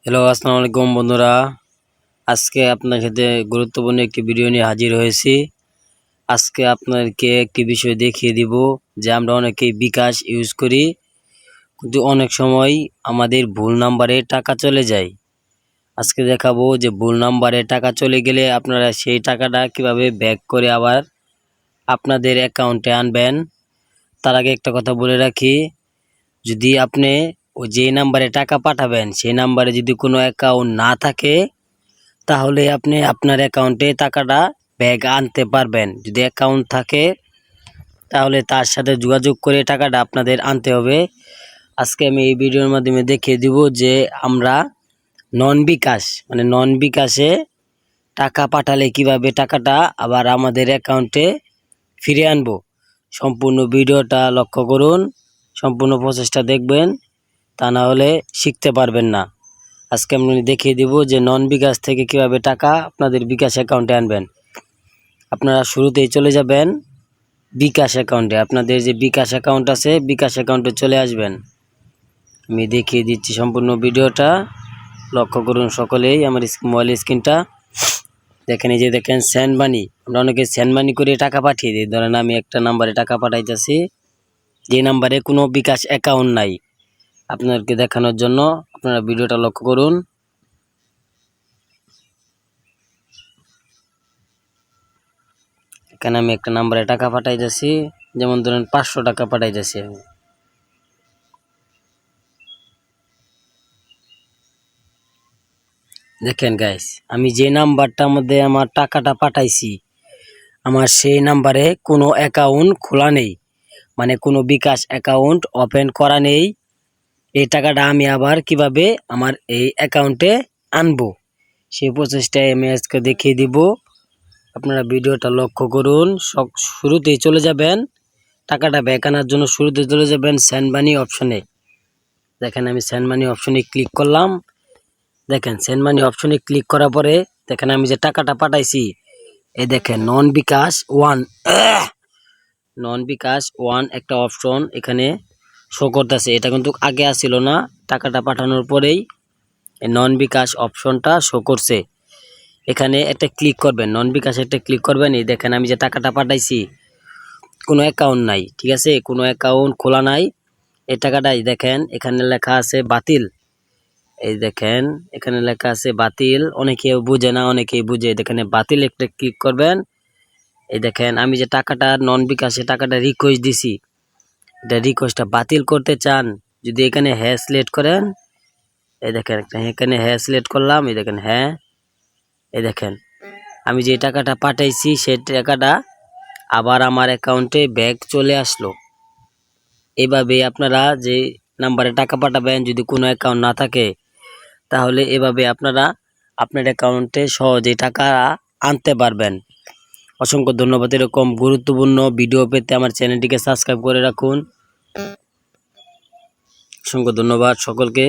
Hello, আসসালামু আলাইকুম বন্ধুরা। আজকে আপনার সাথে গুরুত্বপূর্ণ একটি ভিডিও নিয়ে হাজির হয়েছি। আজকে আপনাদেরকে একটি বিষয় দেখিয়ে দিব যে আমরা অনেকেই বিকাশ ইউজ করি, কিন্তু অনেক সময় আমাদের ভুল নাম্বারে টাকা চলে যায়। আজকে দেখাবো যে ভুল নাম্বারে টাকা চলে গেলে আপনারা সেই টাকাটা কিভাবে ব্যাক করে আবার আপনাদের অ্যাকাউন্টে আনবেন। তার আগে একটা কথা বলে রাখি, যদি আপনি যে নাম্বারে টাকা পাঠাবেন সেই নাম্বারে যদি কোনো অ্যাকাউন্ট না থাকে, তাহলে আপনি আপনার অ্যাকাউন্টে টাকাটা ব্যাক আনতে পারবেন। যদি অ্যাকাউন্ট থাকে তাহলে তার সাথে যোগাযোগ করে টাকাটা আপনাদের আনতে হবে। আজকে আমি এই ভিডিওর মাধ্যমে দেখিয়ে দিব যে আমরা নন বিকাশে টাকা পাঠালে কিভাবে টাকাটা আবার আমাদের অ্যাকাউন্টে ফিরে আনবো। সম্পূর্ণ ভিডিওটা লক্ষ্য করুন, সম্পূর্ণ প্রসেসটা দেখবেন, তা না হলে শিখতে পারবেন না। আজকে আমি দেখিয়ে দিব যে নন বিকাশ থেকে কিভাবে টাকা আপনাদের বিকাশ অ্যাকাউন্টে আনবেন। আপনারা শুরুতেই চলে যাবেন বিকাশ অ্যাকাউন্টে। আপনাদের যে বিকাশ অ্যাকাউন্ট আছে বিকাশ অ্যাকাউন্টে চলে আসবেন। আমি দেখিয়ে দিচ্ছি, সম্পূর্ণ ভিডিওটা লক্ষ্য করুন সকলেই। আমার মোবাইল স্ক্রিনটা দেখেন, এই যে দেখেন সেন্ড মানি। আমরা অনেকে সেন্ড মানি করে টাকা পাঠিয়ে দিই। ধরেন আমি একটা নাম্বারে টাকা পাঠাইতেছি, যে নাম্বারে কোনো বিকাশ অ্যাকাউন্ট নাই। আপনাদেরকে দেখানোর জন্য আপনারা ভিডিওটা লক্ষ্য করুন। এখানে আমি একটা নাম্বারে টাকা পাঠাইতেছি, যেমন ধরেন 500 টাকা পাঠাইতেছি আমি। দেখেন গাইস, আমি যে নাম্বারটার মধ্যে আমার টাকাটা পাঠাইছি, আমার সেই নাম্বারে কোনো অ্যাকাউন্ট খোলা নেই, মানে কোনো বিকাশ অ্যাকাউন্ট ওপেন করা নেই। এই টাকাটা আমি আবার কিভাবে আমার এই অ্যাকাউন্টে আনবো সেই প্রসেসটাই আমি আজকে দেখিয়ে দিব। আপনারা ভিডিওটা লক্ষ্য করুন। শুরুতেই চলে যাবেন টাকাটা ব্যাক আনার জন্য, শুরুতে চলে যাবেন সেন্ড মানি অপশনে। দেখেন আমি সেন্ড মানি অপশনে ক্লিক করলাম। দেখেন সেন্ড মানি অপশনে ক্লিক করার পরে দেখেন আমি যে টাকাটা পাঠাইছি, এই দেখেন নন বিকাশ ওয়ান একটা অপশন এখানে শো করতেছে। এটা কিন্তু আগে আসছিল না, টাকাটা পাঠানোর পরেই এই নন বিকাশ অপশনটা শো করছে। এখানে একটা ক্লিক করবেন, নন বিকাশ একটা ক্লিক করবেন। এই দেখেন আমি যে টাকাটা পাঠাইছি কোনো অ্যাকাউন্ট নাই, ঠিক আছে, কোনো অ্যাকাউন্ট খোলা নাই। এই টাকাটাই দেখেন এখানে লেখা আছে বাতিল। এই দেখেন এখানে লেখা আছে বাতিল। অনেকে বুঝে না, অনেকেই বুঝে। দেখেন বাতিল একটা ক্লিক করবেন। এই দেখেন আমি যে টাকাটা নন বিকাশে টাকাটা রিকোয়েস্ট দিছি, এটা রিকোয়েস্টটা বাতিল করতে চান, যদি এখানে হ্যাঁ সিলেক্ট করেন। এই দেখেন এখানে হ্যাঁ সিলেক্ট করলাম। এই দেখেন হ্যাঁ, এই দেখেন আমি যে টাকাটা পাঠাইছি সেই টাকাটা আবার আমার অ্যাকাউন্টে ব্যাক চলে আসলো। এভাবে আপনারা যে নাম্বারে টাকা পাঠাবেন, যদি কোনো অ্যাকাউন্ট না থাকে, তাহলে এভাবে আপনারা আপনার অ্যাকাউন্টে সহজেই টাকা আনতে পারবেন। অসংখ্য ধন্যবাদ। এরকম গুরুত্বপূর্ণ ভিডিও পেতে আমার চ্যানেলটিকে সাবস্ক্রাইব করে রাখুন। অসংখ্য ধন্যবাদ সকলকে।